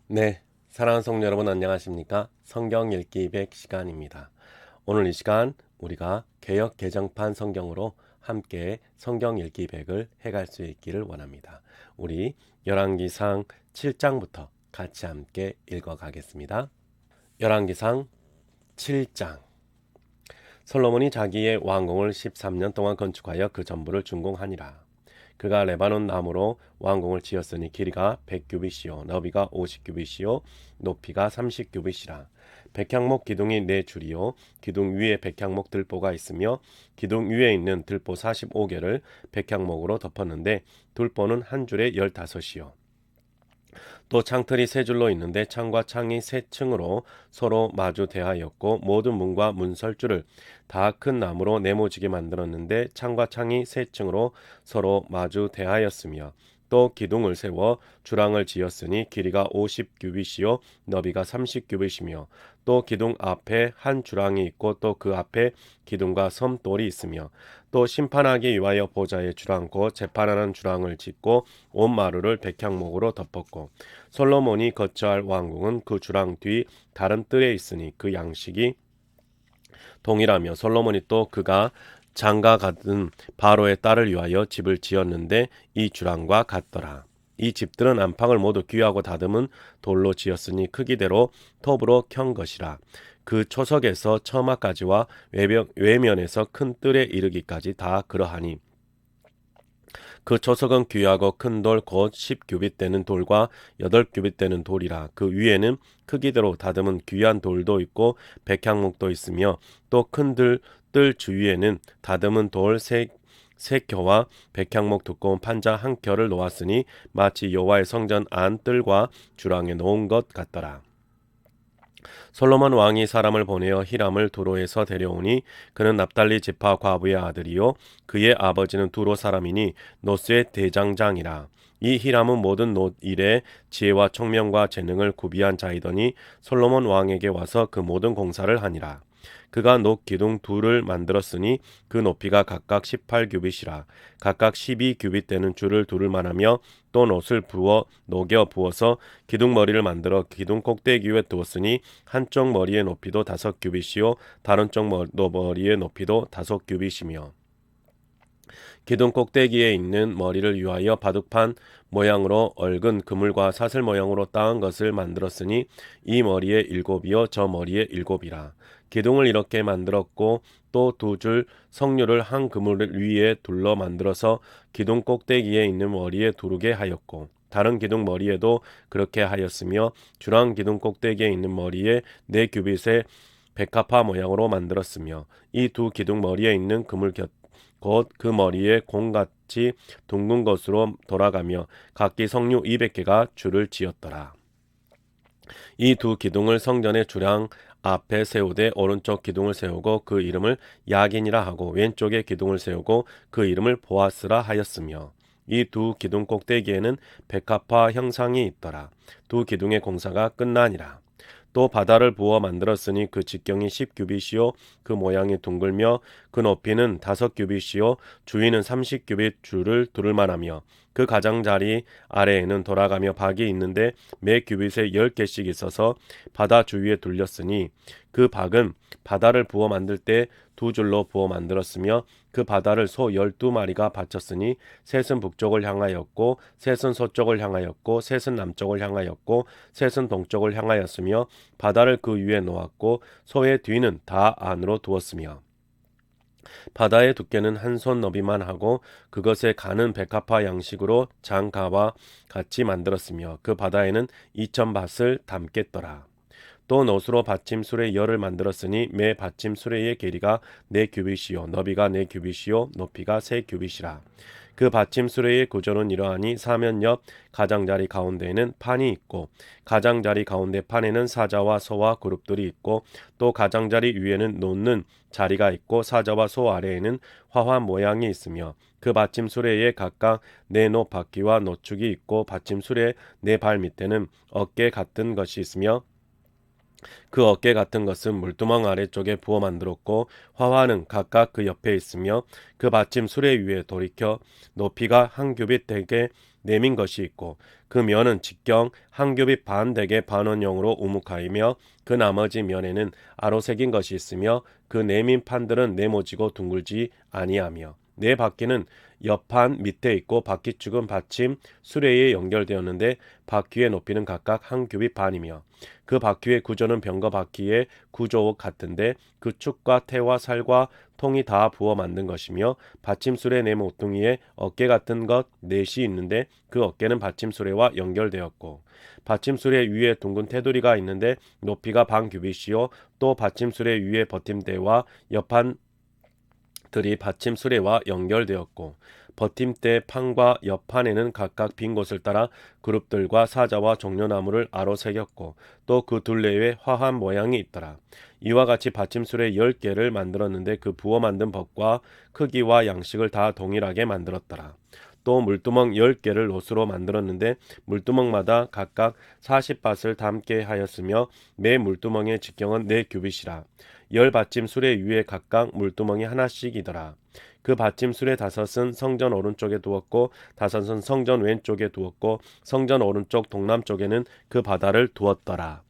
네, 사랑하는 성도 여러분 안녕하십니까? 성경 읽기 100 시간입니다. 오늘 이 시간 우리가 개역 개정판 성경으로 함께 성경 읽기 100을 해갈 수 있기를 원합니다. 우리 열왕기상 7장부터 같이 함께 읽어가겠습니다. 열왕기상 7장. 솔로몬이 자기의 왕궁을 13년 동안 건축하여 그 전부를 준공하니라. 그가 레바논 나무로 왕궁을 지었으니 길이가 100규빗이요 너비가 50규빗이요 높이가 30규빗이라. 백향목 기둥이 4줄이요 기둥 위에 백향목 들보가 있으며 기둥 위에 있는 들보 45개를 백향목으로 덮었는데 들보는 한 줄에 15이요 또 창틀이 세 줄로 있는데 창과 창이 세 층으로 서로 마주 대하였고 모든 문과 문설주를 다 큰 나무로 네모지게 만들었는데 창과 창이 세 층으로 서로 마주 대하였으며 또 기둥을 세워 주랑을 지었으니 길이가 50규빗이요 너비가 30규빗이며 또 기둥 앞에 한 주랑이 있고 또 그 앞에 기둥과 섬돌이 있으며 또 심판하기 위하여 보좌의 주랑 곧 재판하는 주랑을 짓고 온 마루를 백향목으로 덮었고 솔로몬이 거처할 왕궁은 그 주랑 뒤 다른 뜰에 있으니 그 양식이 동일하며 솔로몬이 또 그가 장가 가든 바로의 딸을 위하여 집을 지었는데 이 주랑과 같더라. 이 집들은 안방을 모두 귀하고 다듬은 돌로 지었으니 크기대로 톱으로 켠 것이라. 그 초석에서 처마까지와 외면에서 큰 뜰에 이르기까지 다 그러하니 그 초석은 귀하고 큰 돌 곧 10규빗 되는 돌과 8규빗 되는 돌이라. 그 위에는 크기대로 다듬은 귀한 돌도 있고 백향목도 있으며 또 큰 뜰 주위에는 다듬은 돌 세 켜와 백향목 두꺼운 판자 한 켜를 놓았으니 마치 여호와의 성전 안 뜰과 주랑에 놓은 것 같더라. 솔로몬 왕이 사람을 보내어 히람을 두로에서 데려오니 그는 납달리 지파 과부의 아들이요 그의 아버지는 두로 사람이니 노스의 대장장이라. 이 히람은 모든 노 일에 지혜와 총명과 재능을 구비한 자이더니 솔로몬 왕에게 와서 그 모든 공사를 하니라. 그가 녹 기둥 둘을 만들었으니 그 높이가 각각 18규빗이라. 각각 12규빗 되는 줄을 두를 만하며 또 놋을 녹여 부어서 기둥 머리를 만들어 기둥 꼭대기 위에 두었으니 한쪽 머리의 높이도 5규빗이요 다른 쪽 머리의 높이도 5규빗이며 기둥 꼭대기에 있는 머리를 위하여 바둑판 모양으로 얽은 그물과 사슬 모양으로 따은 것을 만들었으니 이 머리에 7이요 저 머리에 7이라. 기둥을 이렇게 만들었고 또 2줄 석류를 한 그물 위에 둘러 만들어서 기둥 꼭대기에 있는 머리에 두르게 하였고 다른 기둥 머리에도 그렇게 하였으며 주랑 기둥 꼭대기에 있는 머리에 4규빗의 백합화 모양으로 만들었으며 이 두 기둥 머리에 있는 그물 곧 그 머리에 공같이 둥근 것으로 돌아가며 각기 석류 200개가 줄을 지었더라. 이 두 기둥을 성전의 주랑 앞에 세우되 오른쪽 기둥을 세우고 그 이름을 야긴이라 하고 왼쪽에 기둥을 세우고 그 이름을 보아스라 하였으며 이 두 기둥 꼭대기에는 백합화 형상이 있더라. 두 기둥의 공사가 끝나니라. 또 바다를 부어 만들었으니 그 직경이 10규빗이요 그 모양이 둥글며 그 높이는 5규빗이요 주위는 30규빗 줄을 두를 만하며 그 가장자리 아래에는 돌아가며 박이 있는데 매 규빗에 10개씩 있어서 바다 주위에 둘렸으니 그 박은 바다를 부어 만들 때 2줄로 부어 만들었으며 그 바다를 소 12마리가 바쳤으니 셋은 북쪽을 향하였고 셋은 서쪽을 향하였고 셋은 남쪽을 향하였고 셋은 동쪽을 향하였으며 바다를 그 위에 놓았고 소의 뒤는 다 안으로 두었으며 바다의 두께는 한 손 너비만 하고 그것에 가는 백합화 양식으로 장가와 같이 만들었으며 그 바다에는 2000밭을 담겠더라. 또 놋으로 받침 수레 열을 만들었으니 매 받침 수레의 길이가 4규빗이요 너비가 4규빗이요 높이가 3규빗이라. 그 받침 수레의 구조는 이러하니 사면 옆 가장자리 가운데에는 판이 있고 가장자리 가운데 판에는 사자와 소와 그룹들이 있고 또 가장자리 위에는 놓는 자리가 있고 사자와 소 아래에는 화환 모양이 있으며 그 받침 수레에 각각 4노 바퀴와 노축이 있고 받침 수레 4발 밑에는 어깨 같은 것이 있으며 그 어깨 같은 것은 물두멍 아래쪽에 부어 만들었고 화환은 각각 그 옆에 있으며 그 받침 수레 위에 돌이켜 높이가 한 규빗 되게 내민 것이 있고 그 면은 직경 한 규빗 반 되게 반원형으로 우묵하이며 그 나머지 면에는 아로새긴 것이 있으며 그 내민 판들은 네모지고 둥글지 아니하며 네 바퀴는 옆판 밑에 있고 바퀴축은 받침 수레에 연결되었는데 바퀴의 높이는 각각 한 규빗 반이며 그 바퀴의 구조는 병거 바퀴의 구조와 같은데 그 축과 태와 살과 통이 다 부어 만든 것이며 받침수레 네 모퉁이에 어깨 같은 것 넷이 있는데 그 어깨는 받침수레와 연결되었고 받침수레 위에 둥근 테두리가 있는데 높이가 반 규빗이요 또 받침수레 위에 버팀대와 옆판 들이 받침수레와 연결되었고 버팀대 판과 옆판에는 각각 빈 곳을 따라 그룹들과 사자와 종려나무를 아로 새겼고 또 그 둘레에 화한 모양이 있더라. 이와 같이 받침수레 10개를 만들었는데 그 부어 만든 법과 크기와 양식을 다 동일하게 만들었더라. 또 물두멍 10개를 롯으로 만들었는데 물두멍마다 각각 40밭을 담게 하였으며 매 물두멍의 직경은 4규빗이라. 10받침 수레 위에 각각 물두멍이 하나씩이더라. 그 받침 수레 5은 성전 오른쪽에 두었고 5은 성전 왼쪽에 두었고 성전 오른쪽 동남쪽에는 그 바다를 두었더라.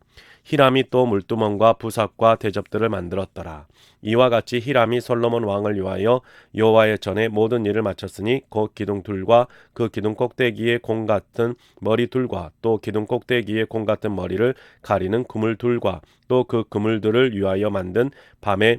히람이 또 물두멍과 부삽과 대접들을 만들었더라. 이와 같이 히람이 솔로몬 왕을 위하여 여호와의 전에 모든 일을 마쳤으니 곧 기둥 둘과 그 기둥 꼭대기에 공 같은 머리 둘과 또 기둥 꼭대기에 공 같은 머리를 가리는 그물 둘과 또 그 그물들을 위하여 만든 밤에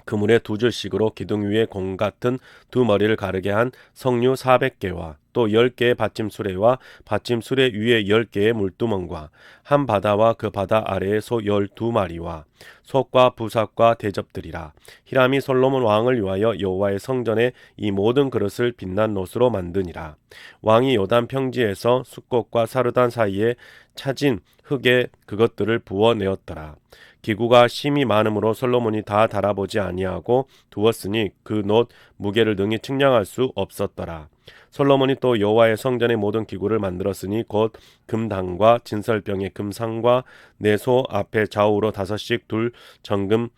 그물의 2줄씩으로 기둥 위에 공 같은 두 머리를 가르게 한 석류 400개와 또 10개의 받침수레와 받침수레 위에 10개의 물두멍과 한 바다와 그 바다 아래에 소 12마리와 속과 부삭과 대접들이라. 히람이 솔로몬 왕을 위하여 여호와의 성전에 이 모든 그릇을 빛난 롯으로 만드니라. 왕이 요단 평지에서 숫꽃과 사르단 사이에 차진 흙에 그것들을 부어내었더라. 기구가 심이 많으므로 솔로몬이 다 달아보지 아니하고 두었으니 그 놋 무게를 능히 측량할 수 없었더라. 솔로몬이 또 여호와의 성전의 모든 기구를 만들었으니 곧 금당과 진설병의 금상과 내소 앞에 좌우로 5씩 둘 정금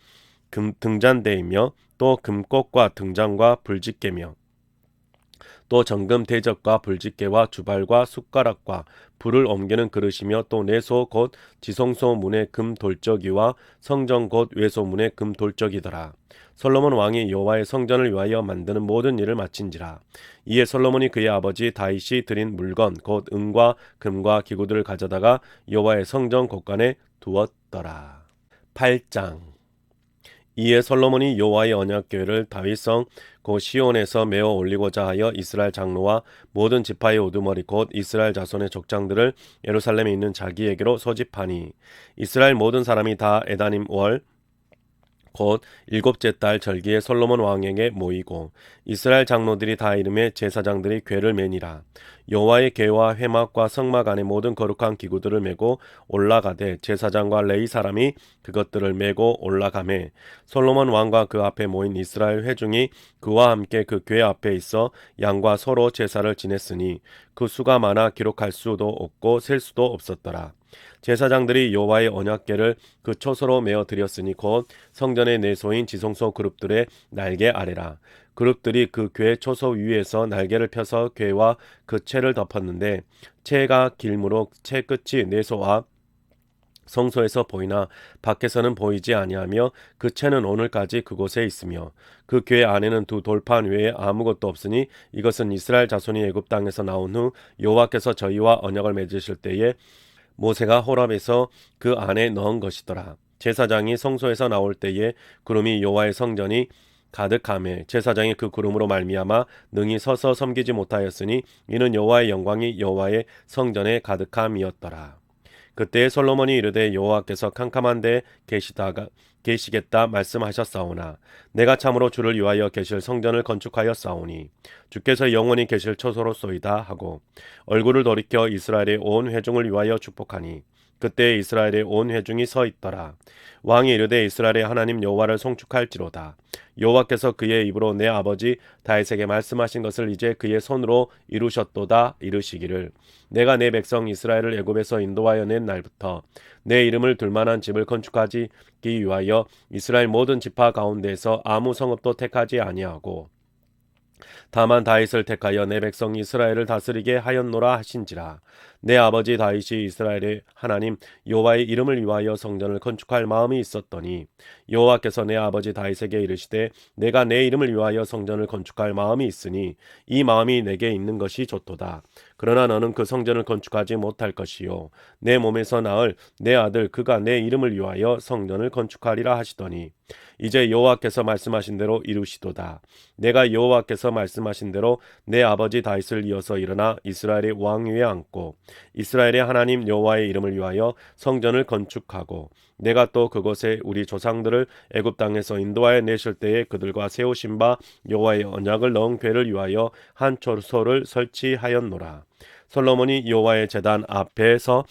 등잔대이며 또 금꽃과 등잔과 불집게며 또 정금 대접과 불집게와 주발과 숟가락과 불을 옮기는 그릇이며 또 내소 곧 지성소 문의 금 돌적이와 성전 곧 외소 문의 금 돌적이더라. 솔로몬 왕이 여호와의 성전을 위하여 만드는 모든 일을 마친지라. 이에 솔로몬이 그의 아버지 다윗이 드린 물건 곧 은과 금과 기구들을 가져다가 여호와의 성전 곳간에 두었더라. 8장. 이에 솔로몬이 여호와의 언약궤를 다윗성 곧 시온에서 메어 올리고자 하여 이스라엘 장로와 모든 지파의 우두머리 곧 이스라엘 자손의 족장들을 예루살렘에 있는 자기에게로 소집하니 이스라엘 모든 사람이 다 에다님 월 곧 7째 달 절기에 솔로몬 왕에게 모이고 이스라엘 장로들이 다 이름에 제사장들이 궤를 매니라. 여호와의 궤와 회막과 성막 안에 모든 거룩한 기구들을 메고 올라가되 제사장과 레위 사람이 그것들을 메고 올라가매 솔로몬 왕과 그 앞에 모인 이스라엘 회중이 그와 함께 그 궤 앞에 있어 양과 소로 제사를 지냈으니 그 수가 많아 기록할 수도 없고 셀 수도 없었더라. 제사장들이 여호와의 언약궤를 그 초소로 메어 드렸으니 곧 성전의 내소인 지성소 그룹들의 날개 아래라. 그룹들이 그 궤 초소 위에서 날개를 펴서 궤와 그 채를 덮었는데 채가 길므로 채 끝이 내소 앞 성소에서 보이나 밖에서는 보이지 아니하며 그 채는 오늘까지 그곳에 있으며 그 궤 안에는 두 돌판 외에 아무것도 없으니 이것은 이스라엘 자손이 애굽 땅에서 나온 후 여호와께서 저희와 언약을 맺으실 때에 모세가 호랍에서 그 안에 넣은 것이더라. 제사장이 성소에서 나올 때에 구름이 여호와의 성전이 가득하매 제사장이 그 구름으로 말미암아 능히 서서 섬기지 못하였으니 이는 여호와의 영광이 여호와의 성전에 가득함이었더라. 그때 솔로몬이 이르되 여호와께서 캄캄한 데 계시겠다 말씀하셨사오나 내가 참으로 주를 위하여 계실 성전을 건축하였사오니 주께서 영원히 계실 처소로소이다 하고 얼굴을 돌이켜 이스라엘의 온 회중을 위하여 축복하니 그때 이스라엘의 온 회중이 서 있더라. 왕이 이르되 이스라엘의 하나님 여호와를 송축할지로다. 여호와께서 그의 입으로 내 아버지 다윗에게 말씀하신 것을 이제 그의 손으로 이루셨도다. 이르시기를 내가 내 백성 이스라엘을 애굽에서 인도하여 낸 날부터 내 이름을 둘만한 집을 건축하기 위하여 이스라엘 모든 지파 가운데에서 아무 성읍도 택하지 아니하고 다만 다윗을 택하여 내 백성 이스라엘을 다스리게 하였노라 하신지라. 내 아버지 다윗이 이스라엘의 하나님 여호와의 이름을 위하여 성전을 건축할 마음이 있었더니 여호와께서 내 아버지 다윗에게 이르시되 내가 내 이름을 위하여 성전을 건축할 마음이 있으니 이 마음이 내게 있는 것이 좋도다. 그러나 너는 그 성전을 건축하지 못할 것이요 내 몸에서 나을 내 아들 그가 내 이름을 위하여 성전을 건축하리라 하시더니 이제 여호와께서 말씀하신 대로 이루시도다. 내가 여호와께서 말씀하신 대로 내 아버지 다윗을 이어서 일어나 이스라엘의 왕위에 앉고 이스라엘의 하나님 여호와의 이름을 위하여 성전을 건축하고 내가 또 그곳에 우리 조상들을 애굽 땅에서 인도하여 내실 때에 그들과 세우신 바 여호와의 언약을 넣은 궤를 위하여 한 초소를 설치하였노라. 솔로몬이 여호와의 제단 앞에서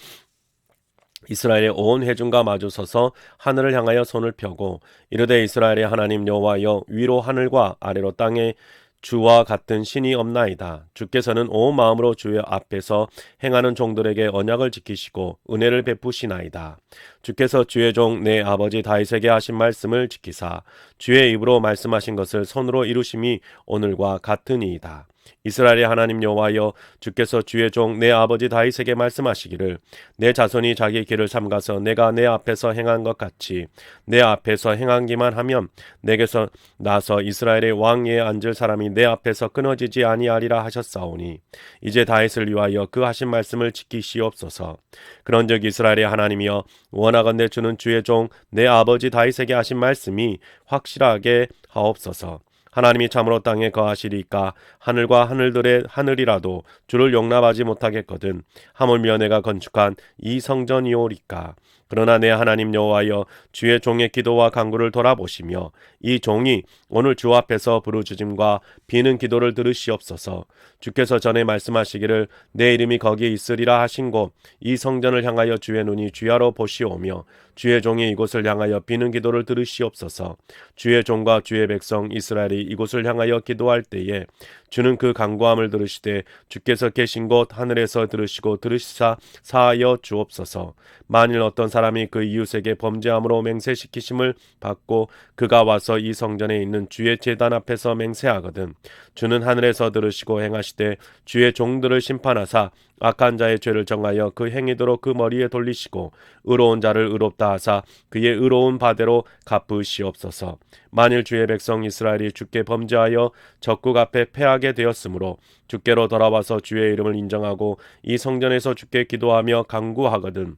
이스라엘의 온 회중과 마주 서서 하늘을 향하여 손을 펴고 이르되 이스라엘의 하나님 여호와여 위로 하늘과 아래로 땅에 주와 같은 신이 없나이다. 주께서는 온 마음으로 주의 앞에서 행하는 종들에게 언약을 지키시고 은혜를 베푸시나이다. 주께서 주의 종 내 아버지 다윗에게 하신 말씀을 지키사 주의 입으로 말씀하신 것을 손으로 이루심이 오늘과 같으니이다. 이스라엘의 하나님 여호와여 주께서 주의 종 내 아버지 다윗에게 말씀하시기를 내 자손이 자기 길을 삼가서 내가 내 앞에서 행한 것 같이 내 앞에서 행하기만 하면 내게서 나서 이스라엘의 왕위에 앉을 사람이 내 앞에서 끊어지지 아니하리라 하셨사오니 이제 다윗을 위하여 그 하신 말씀을 지키시옵소서. 그런즉 이스라엘의 하나님이여 원하건대 주는 주의 종 내 아버지 다윗에게 하신 말씀이 확실하게 하옵소서. 하나님이 참으로 땅에 거하시리까 하늘과 하늘들의 하늘이라도 주를 용납하지 못하겠거든 하물며 내가 건축한 이 성전이오리까. 그러나 내 하나님 여호와여 주의 종의 기도와 간구를 돌아보시며 이 종이 오늘 주 앞에서 부르짖음과 비는 기도를 들으시옵소서. 주께서 전에 말씀하시기를 내 이름이 거기에 있으리라 하신 곳 이 성전을 향하여 주의 눈이 주야로 보시오며 주의 종이 이곳을 향하여 비는 기도를 들으시옵소서. 주의 종과 주의 백성 이스라엘이 이곳을 향하여 기도할 때에 주는 그 간구함을 들으시되 주께서 계신 곳 하늘에서 들으시고 들으시사 사하여 주옵소서. 만일 어떤 사람이 그 이웃에게 범죄함으로 맹세시키심을 받고 그가 와서 이 성전에 있는 주의 제단 앞에서 맹세하거든 주는 하늘에서 들으시고 행하시되 주의 종들을 심판하사 악한 자의 죄를 정하여 그 행위대로 그 머리에 돌리시고 의로운 자를 의롭다 하사 그의 의로운 바대로 갚으시옵소서. 만일 주의 백성 이스라엘이 주께 범죄하여 적국 앞에 패하게 되었으므로 주께로 돌아와서 주의 이름을 인정하고 이 성전에서 주께 기도하며 간구하거든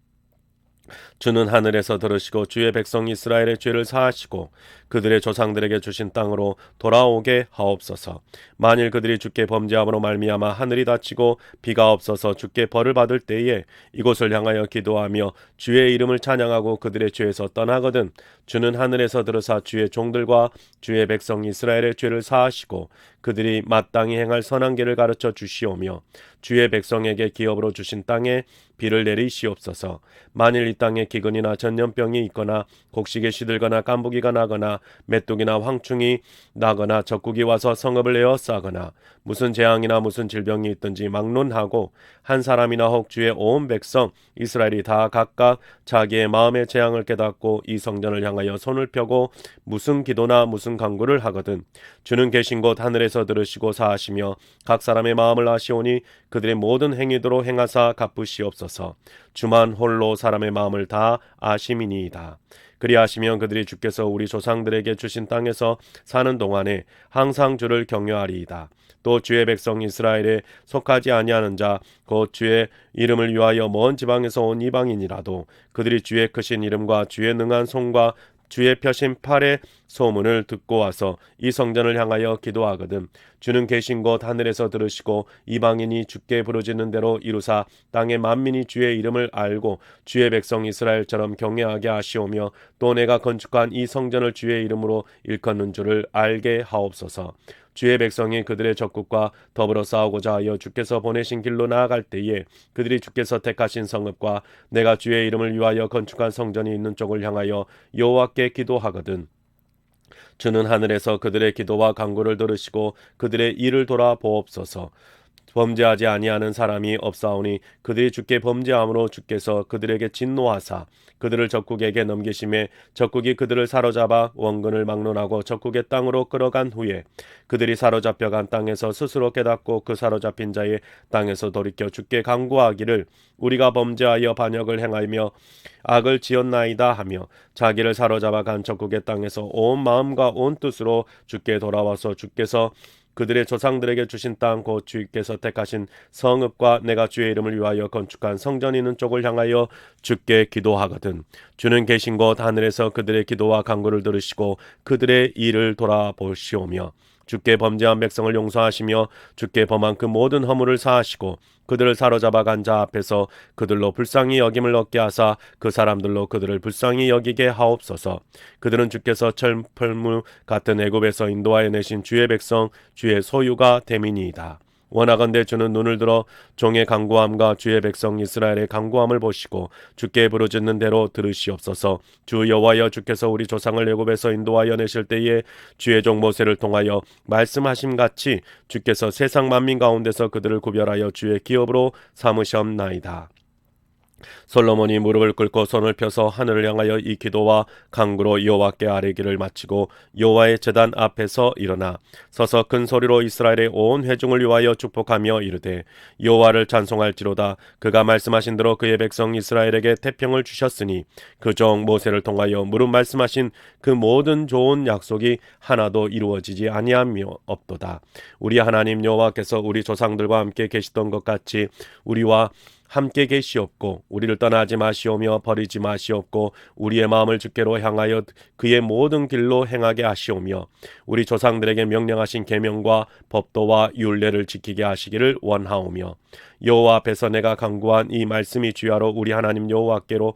주는 하늘에서 들으시고 주의 백성 이스라엘의 죄를 사하시고 그들의 조상들에게 주신 땅으로 돌아오게 하옵소서. 만일 그들이 주께 범죄함으로 말미암아 하늘이 닫히고 비가 없어서 주께 벌을 받을 때에 이곳을 향하여 기도하며 주의 이름을 찬양하고 그들의 죄에서 떠나거든 주는 하늘에서 들으사 주의 종들과 주의 백성 이스라엘의 죄를 사하시고 그들이 마땅히 행할 선한 길을 가르쳐 주시오며 주의 백성에게 기업으로 주신 땅에 비를 내리시옵소서. 만일 이 땅에 기근이나 전염병이 있거나 곡식에 시들거나 깐부기가 나거나 메뚜기나 황충이 나거나 적국이 와서 성읍을 에워싸거나 무슨 재앙이나 무슨 질병이 있든지 막론하고 한 사람이나 혹 주의 온 백성 이스라엘이 다 각각 자기의 마음의 재앙을 깨닫고 이 성전을 향하여 손을 펴고 무슨 기도나 무슨 간구를 하거든 주는 계신 곳 하늘에서 들으시고 사하시며 각 사람의 마음을 아시오니 그들의 모든 행위대로 행하사 갚으시옵소서. 주만 홀로 사람의 마음을 다 아심이니이다. 그리하시면 그들이 주께서 우리 조상들에게 주신 땅에서 사는 동안에 항상 주를 경외하리이다. 또 주의 백성 이스라엘에 속하지 아니하는 자 곧 주의 이름을 위하여 먼 지방에서 온 이방인이라도 그들이 주의 크신 이름과 주의 능한 손과 주의 펴신 팔의 소문을 듣고 와서 이 성전을 향하여 기도하거든 주는 계신 곳 하늘에서 들으시고 이방인이 주께 부르짖는 대로 이루사 땅의 만민이 주의 이름을 알고 주의 백성 이스라엘처럼 경외하게 하시오며 또 내가 건축한 이 성전을 주의 이름으로 일컫는 줄을 알게 하옵소서. 주의 백성이 그들의 적국과 더불어 싸우고자 하여 주께서 보내신 길로 나아갈 때에 그들이 주께서 택하신 성읍과 내가 주의 이름을 위하여 건축한 성전이 있는 쪽을 향하여 여호와께 기도하거든 주는 하늘에서 그들의 기도와 간구를 들으시고 그들의 일을 돌아보옵소서. 범죄하지 아니하는 사람이 없사오니 그들이 주께 범죄함으로 주께서 그들에게 진노하사 그들을 적국에게 넘기심에 적국이 그들을 사로잡아 원근을 막론하고 적국의 땅으로 끌어간 후에 그들이 사로잡혀간 땅에서 스스로 깨닫고 그 사로잡힌 자의 땅에서 돌이켜 주께 간구하기를 우리가 범죄하여 반역을 행하며 악을 지었나이다 하며 자기를 사로잡아 간 적국의 땅에서 온 마음과 온 뜻으로 주께 돌아와서 주께서 그들의 조상들에게 주신 땅 곧 주께서 택하신 성읍과 내가 주의 이름을 위하여 건축한 성전이 있는 쪽을 향하여 주께 기도하거든 주는 계신 곳 하늘에서 그들의 기도와 간구를 들으시고 그들의 일을 돌아보시오며 주께 범죄한 백성을 용서하시며 주께 범한 그 모든 허물을 사하시고 그들을 사로잡아 간 자 앞에서 그들로 불쌍히 여김을 얻게 하사 그 사람들로 그들을 불쌍히 여기게 하옵소서. 그들은 주께서 철풀무 같은 애굽에서 인도하여 내신 주의 백성 주의 소유가 됨이니이다. 원하건대 주는 눈을 들어 종의 간구함과 주의 백성 이스라엘의 간구함을 보시고 주께 부르짖는 대로 들으시옵소서. 주 여호와여 주께서 우리 조상을 애굽에서 인도하여 내실 때에 주의 종 모세를 통하여 말씀하심 같이 주께서 세상 만민 가운데서 그들을 구별하여 주의 기업으로 삼으셨나이다. 솔로몬이 무릎을 꿇고 손을 펴서 하늘을 향하여 이 기도와 간구로 여호와께 아뢰기를 마치고 여호와의 제단 앞에서 일어나 서서 큰 소리로 이스라엘의 온 회중을 위하여 축복하며 이르되 여호와를 찬송할지로다. 그가 말씀하신 대로 그의 백성 이스라엘에게 태평을 주셨으니 그 종 모세를 통하여 무릇 말씀하신 그 모든 좋은 약속이 하나도 이루어지지 아니하며 없도다. 우리 하나님 여호와께서 우리 조상들과 함께 계시던 것 같이 우리와 함께 계시옵고 우리를 떠나지 마시오며 버리지 마시옵고 우리의 마음을 주께로 향하여 그의 모든 길로 행하게 하시오며 우리 조상들에게 명령하신 계명과 법도와 율례를 지키게 하시기를 원하오며 여호와 앞에서 내가 간구한 이 말씀이 주야로 우리 하나님 여호와께로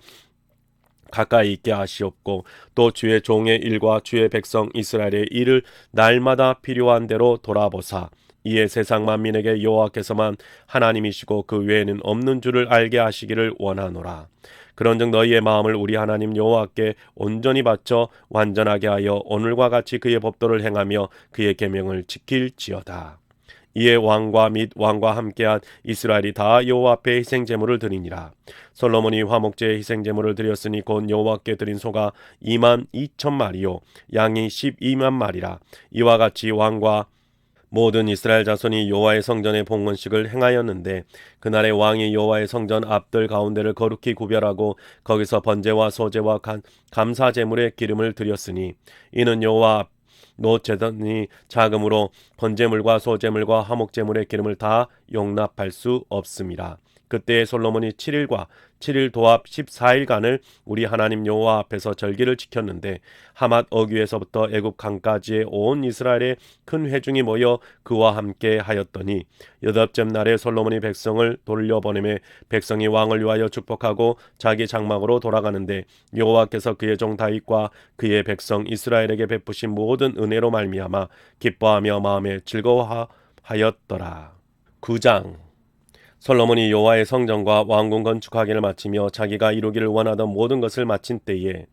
가까이 있게 하시옵고 또 주의 종의 일과 주의 백성 이스라엘의 일을 날마다 필요한 대로 돌아보사 이에 세상 만민에게 여호와께서만 하나님이시고 그 외에는 없는 줄을 알게 하시기를 원하노라. 그런즉 너희의 마음을 우리 하나님 여호와께 온전히 바쳐 완전하게 하여 오늘과 같이 그의 법도를 행하며 그의 계명을 지킬지어다. 이에 왕과 및 왕과 함께한 이스라엘이 다 여호와 앞에 희생제물을 드리니라. 솔로몬이 화목제의 희생제물을 드렸으니 곧 여호와께 드린 소가 22,000마리요 양이 12만 마리라. 이와 같이 왕과 모든 이스라엘 자손이 여호와의 성전의 봉헌식을 행하였는데 그날의 왕이 여호와의 성전 앞들 가운데를 거룩히 구별하고 거기서 번제와 소제와 감사 제물의 기름을 드렸으니 이는 여호와 노 제단이 자금으로 번제물과 소제물과 화목제물의 기름을 다 용납할 수 없음이라. 그때에 솔로몬이 7일과 7일 도합 14일간을 우리 하나님 여호와 앞에서 절기를 지켰는데 하맛 어귀에서부터 애굽 강까지의 온 이스라엘의 큰 회중이 모여 그와 함께 하였더니 여덟째 날에 솔로몬이 백성을 돌려보내매 백성이 왕을 위하여 축복하고 자기 장막으로 돌아가는데 여호와께서 그의 종 다윗과 그의 백성 이스라엘에게 베푸신 모든 은혜로 말미암아 기뻐하며 마음에 즐거워하였더라. 9장 솔로몬이 여호와의 성전과 왕궁 건축하기를 마치며 자기가 이루기를 원하던 모든 것을 마친 때에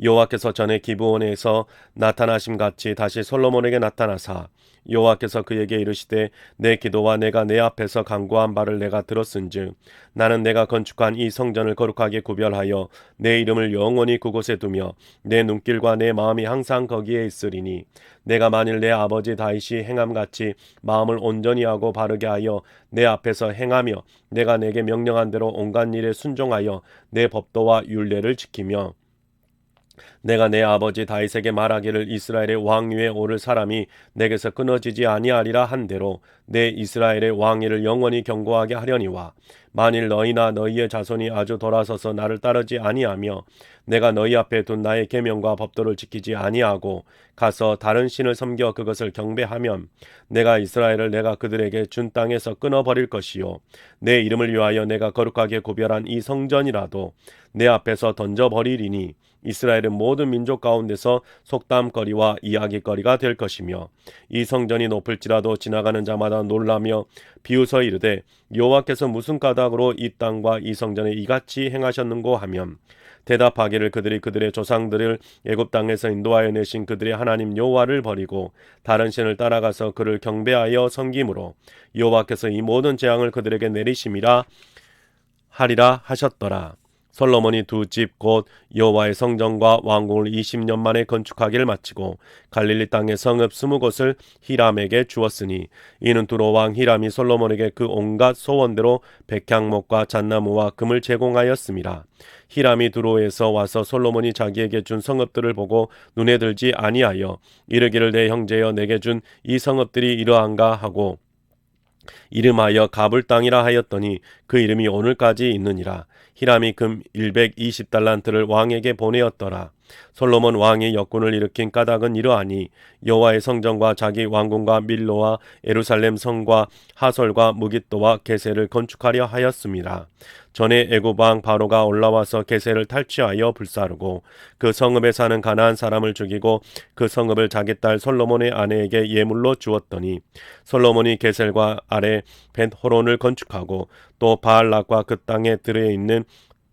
여호와께서 전에 기브온에서 나타나심 같이 다시 솔로몬에게 나타나사 여호와께서 그에게 이르시되 내 기도와 내가 내 앞에서 간구한 바를 내가 들었은즉 나는 내가 건축한 이 성전을 거룩하게 구별하여 내 이름을 영원히 그곳에 두며 내 눈길과 내 마음이 항상 거기에 있으리니 내가 만일 내 아버지 다윗이 행함같이 마음을 온전히 하고 바르게 하여 내 앞에서 행하며 내가 내게 명령한 대로 온갖 일에 순종하여 내 법도와 율례를 지키며 내가 내 아버지 다윗에게 말하기를 이스라엘의 왕위에 오를 사람이 내게서 끊어지지 아니하리라 한 대로 내 이스라엘의 왕위를 영원히 견고하게 하려니와 만일 너희나 너희의 자손이 아주 돌아서서 나를 따르지 아니하며 내가 너희 앞에 둔 나의 계명과 법도를 지키지 아니하고 가서 다른 신을 섬겨 그것을 경배하면 내가 이스라엘을 내가 그들에게 준 땅에서 끊어버릴 것이요 내 이름을 위하여 내가 거룩하게 구별한 이 성전이라도 내 앞에서 던져버리리니 이스라엘은 모든 민족 가운데서 속담거리와 이야기거리가 될 것이며 이 성전이 높을지라도 지나가는 자마다 놀라며 비웃어 이르되 여호와께서 무슨 까닭으로 이 땅과 이 성전에 이같이 행하셨는고 하면 대답하기를 그들이 그들의 조상들을 애굽 땅에서 인도하여 내신 그들의 하나님 여호와를 버리고 다른 신을 따라가서 그를 경배하여 섬김으로 여호와께서 이 모든 재앙을 그들에게 내리심이라 하리라 하셨더라. 솔로몬이 두 집 곧 여호와의 성전과 왕궁을 20년 만에 건축하기를 마치고 갈릴리 땅의 성읍 20곳을 히람에게 주었으니 이는 두로 왕 히람이 솔로몬에게 그 온갖 소원대로 백향목과 잣나무와 금을 제공하였음이라. 히람이 두로에서 와서 솔로몬이 자기에게 준 성읍들을 보고 눈에 들지 아니하여 이르기를 내 형제여 내게 준 이 성읍들이 이러한가 하고 이름하여 가불 땅이라 하였더니 그 이름이 오늘까지 있느니라. 히람이 금 120달란트를 왕에게 보내었더라. 솔로몬 왕이 역군을 일으킨 까닭은 이러하니 여호와의 성전과 자기 왕궁과 밀로와 예루살렘 성과 하솔과 무깃도와 게셀을 건축하려 하였습니다. 전에 애굽 왕 바로가 올라와서 게셀을 탈취하여 불사르고 그 성읍에 사는 가나안 사람을 죽이고 그 성읍을 자기 딸 솔로몬의 아내에게 예물로 주었더니 솔로몬이 게셀과 아래 벳호론을 건축하고 또 바알락과 그 땅에 들어 있는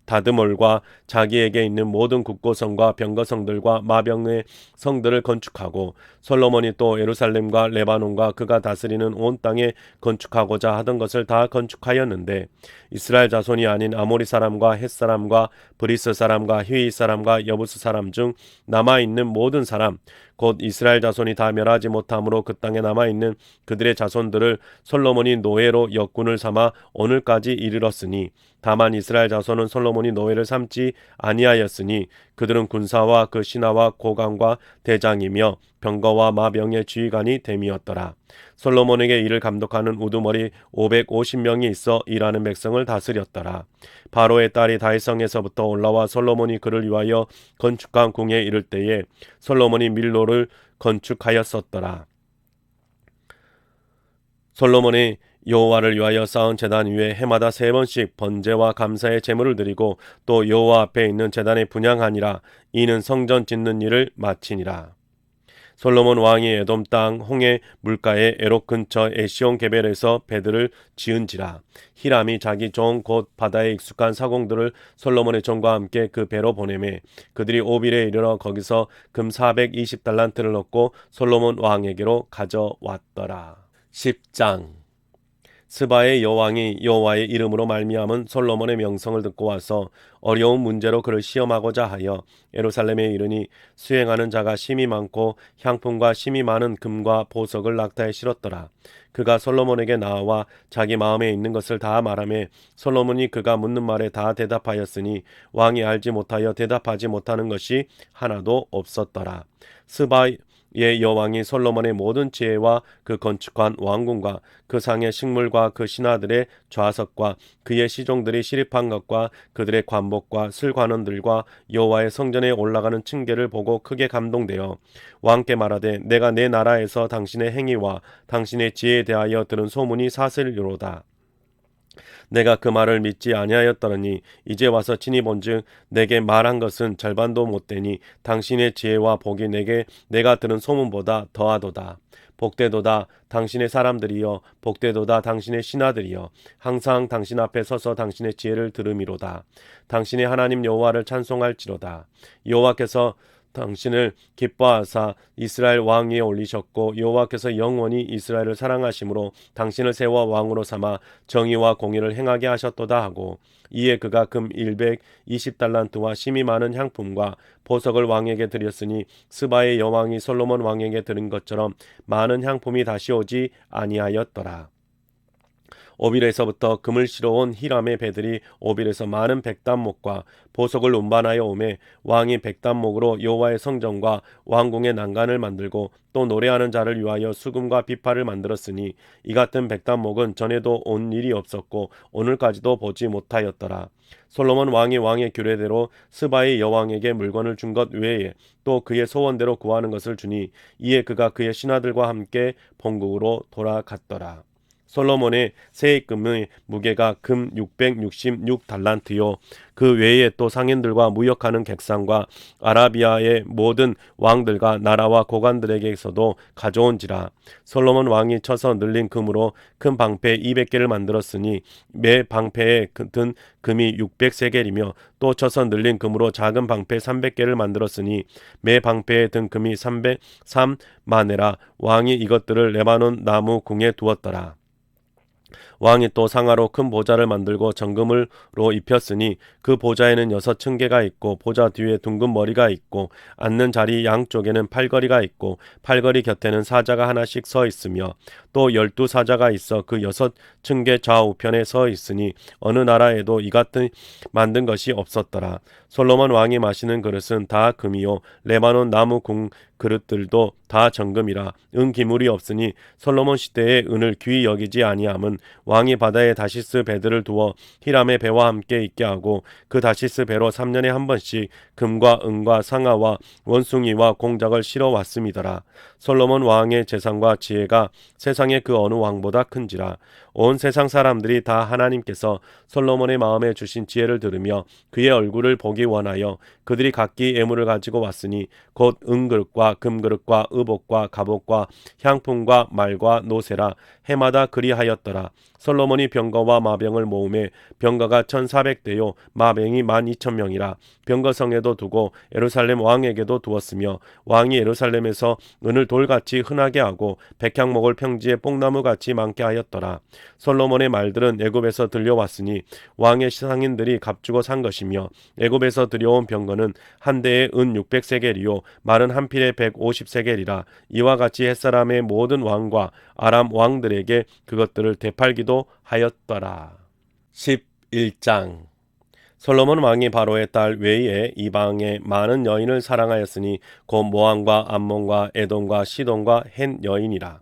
다드몰과 자기에게 있는 모든 국고성과 병거성들과 마병의 성들을 건축하고 솔로몬이 또 예루살렘과 레바논과 그가 다스리는 온 땅에 건축하고자 하던 것을 다 건축하였는데 이스라엘 자손이 아닌 아모리 사람과 헷 사람과 브리스 사람과 히위 사람과 여부스 사람 중 남아있는 모든 사람 곧 이스라엘 자손이 다 멸하지 못함으로 그 땅에 남아있는 그들의 자손들을 솔로몬이 노예로 역군을 삼아 오늘까지 이르렀으니 다만 이스라엘 자손은 솔로몬이 노예를 삼지 아니하였으니 그들은 군사와 그 신하와 고관과 대장이며 병거와 마병의 지휘관이 됨이었더라. 솔로몬에게 이를 감독하는 우두머리 550명이 있어 일하는 백성을 다스렸더라. 바로의 딸이 다윗성에서부터 올라와 솔로몬이 그를 위하여 건축한 궁에 이를 때에 솔로몬이 밀로를 건축하였었더라. 솔로몬이 여호와를 위하여 쌓은 제단 위에 해마다 3번씩 번제와 감사의 제물을 드리고 또 여호와 앞에 있는 제단에 분향하니라. 이는 성전 짓는 일을 마치니라. 솔로몬 왕이 에돔 땅 홍해 물가의 에록 근처 에시온 게벨에서 배들을 지은지라. 히람이 자기 종 곧 바다에 익숙한 사공들을 솔로몬의 종과 함께 그 배로 보내매 그들이 오빌에 이르러 거기서 금 420달란트를 얻고 솔로몬 왕에게로 가져왔더라. 10장. 스바의 여왕이 여호와의 이름으로 말미암은 솔로몬의 명성을 듣고 와서 어려운 문제로 그를 시험하고자 하여 예루살렘에 이르니 수행하는 자가 심히 많고 향품과 심히 많은 금과 보석을 낙타에 실었더라. 그가 솔로몬에게 나와 자기 마음에 있는 것을 다 말하매 솔로몬이 그가 묻는 말에 다 대답하였으니 왕이 알지 못하여 대답하지 못하는 것이 하나도 없었더라. 스바의 여왕이 솔로몬의 모든 지혜와 그 건축한 왕궁과 그 상의 식물과 그 신하들의 좌석과 그의 시종들이 시립한 것과 그들의 관복과 슬관원들과 여호와의 성전에 올라가는 층계를 보고 크게 감동되어 왕께 말하되 내가 내 나라에서 당신의 행위와 당신의 지혜에 대하여 들은 소문이 사실이로다. 내가 그 말을 믿지 아니하였더니 이제 와서 친히 본즉 내게 말한 것은 절반도 못되니 당신의 지혜와 복이 내가 들은 소문보다 더하도다. 복되도다 당신의 사람들이여 복되도다 당신의 신하들이여 항상 당신 앞에 서서 당신의 지혜를 들음이로다. 당신의 하나님 여호와를 찬송할지로다. 여호와께서 당신을 기뻐하사 이스라엘 왕 위에 올리셨고 여호와께서 영원히 이스라엘을 사랑하심으로 당신을 세워 왕으로 삼아 정의와 공의를 행하게 하셨도다 하고 이에 그가 금 120달란트와 심히 많은 향품과 보석을 왕에게 드렸으니 스바의 여왕이 솔로몬 왕에게 드린 것처럼 많은 향품이 다시 오지 아니하였더라. 오빌에서부터 금을 실어온 히람의 배들이 오빌에서 많은 백단목과 보석을 운반하여 오매 왕이 백단목으로 여호와의 성전과 왕궁의 난간을 만들고 또 노래하는 자를 위하여 수금과 비파를 만들었으니 이 같은 백단목은 전에도 온 일이 없었고 오늘까지도 보지 못하였더라. 솔로몬 왕이 왕의 규례대로 스바의 여왕에게 물건을 준 것 외에 또 그의 소원대로 구하는 것을 주니 이에 그가 그의 신하들과 함께 본국으로 돌아갔더라. 솔로몬의 세입금의 무게가 금 666달란트요. 그 외에 또 상인들과 무역하는 객상과 아라비아의 모든 왕들과 나라와 고관들에게서도 가져온지라. 솔로몬 왕이 쳐서 늘린 금으로 큰 방패 200개를 만들었으니 매 방패에 든 금이 600세겔이며 또 쳐서 늘린 금으로 작은 방패 300개를 만들었으니 매 방패에 든 금이 303마네라. 왕이 이것들을 레바논 나무 궁에 두었더라. 왕이 또 상아로 큰 보좌를 만들고 정금으로 입혔으니 그 보좌에는 6층계가 있고 보좌 뒤에 둥근 머리가 있고 앉는 자리 양쪽에는 팔걸이가 있고 팔걸이 곁에는 사자가 하나씩 서 있으며 또 12사자가 있어 그 6층계 좌우편에 서 있으니 어느 나라에도 이 같은 만든 것이 없었더라. 솔로몬 왕이 마시는 그릇은 다 금이요 레바논 나무 궁 그릇들도 다 정금이라. 기물이 없으니 솔로몬 시대에 은을 귀히 여기지 아니함은 왕이 바다에 다시스 배들을 두어 히람의 배와 함께 있게 하고 그 다시스 배로 3년에 한 번씩 금과 은과 상아와 원숭이와 공작을 실어 왔음이더라. 솔로몬 왕의 재산과 지혜가 세상의 그 어느 왕보다 큰지라. 온 세상 사람들이 다 하나님께서 솔로몬의 마음에 주신 지혜를 들으며 그의 얼굴을 보기 원하여 그들이 각기 예물을 가지고 왔으니 곧 은그릇과 금그릇과 의복과 갑옷과 향품과 말과 노새라. 해마다 그리하였더라. 솔로몬이 병거와 마병을 모음에 병거가 1400대요 마병이 12,000명이라. 병거성에도 두고 예루살렘 왕에게도 두었으며 왕이 예루살렘에서 은을 돌같이 흔하게 하고 백향목을 평지에 뽕나무같이 많게 하였더라. 솔로몬의 말들은 애굽에서 들려왔으니 왕의 상인들이 값주고 산 것이며 애굽에서 들여온 병거는 한 대에 은 600세겔이요 말은 한 필에 150세겔이라. 이와 같이 햇사람의 모든 왕과 아람 왕들에게 그것들을 되팔기도 하였더라. 11장. 솔로몬 왕이 바로의 딸 외에 이방의 많은 여인을 사랑하였으니 곧 모함과 암몬과 에돔과 시돈과 헨 여인이라.